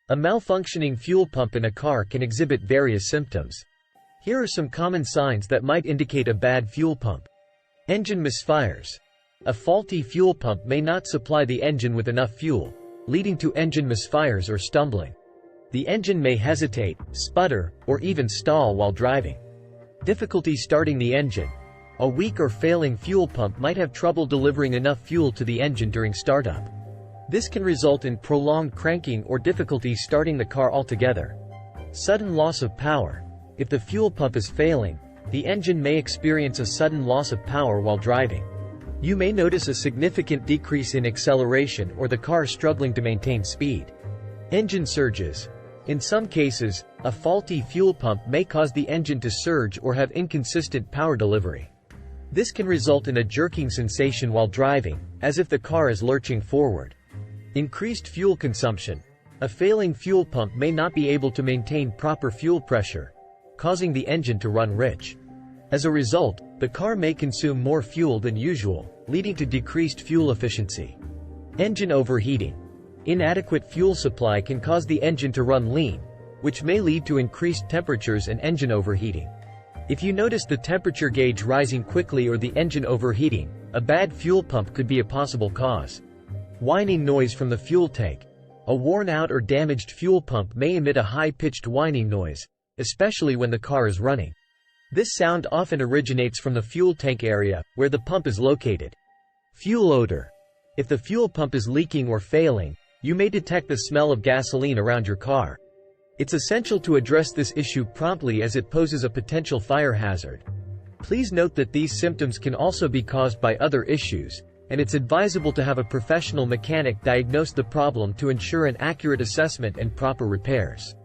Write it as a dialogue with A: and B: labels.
A: A malfunctioning fuel pump in a car can exhibit various symptoms. Here are some common signs that might indicate a bad fuel pump. Engine misfires. A faulty fuel pump may not supply the engine with enough fuel, leading to engine misfires or stumbling. The engine may hesitate, sputter, or even stall while driving. Difficulty starting the engine. A weak or failing fuel pump might have trouble delivering enough fuel to the engine during startup. This can result in prolonged cranking or difficulty starting the car altogether. Sudden loss of power. If the fuel pump is failing, the engine may experience a sudden loss of power while driving. You may notice a significant decrease in acceleration or the car struggling to maintain speed. Engine surges. In some cases, a faulty fuel pump may cause the engine to surge or have inconsistent power delivery. This can result in a jerking sensation while driving, as if the car is lurching forward. Increased fuel consumption. A failing fuel pump may not be able to maintain proper fuel pressure, causing the engine to run rich. As a result, the car may consume more fuel than usual, leading to decreased fuel efficiency. Engine overheating. Inadequate fuel supply can cause the engine to run lean, which may lead to increased temperatures and engine overheating. If you notice the temperature gauge rising quickly or the engine overheating, a bad fuel pump could be a possible cause. Whining noise from the fuel tank. A worn-out or damaged fuel pump may emit a high-pitched whining noise, especially when the car is running. This sound often originates from the fuel tank area, where the pump is located. Fuel odor. If the fuel pump is leaking or failing, you may detect the smell of gasoline around your car. It's essential to address this issue promptly as it poses a potential fire hazard. Please note that these symptoms can also be caused by other issues, and it's advisable to have a professional mechanic diagnose the problem to ensure an accurate assessment and proper repairs.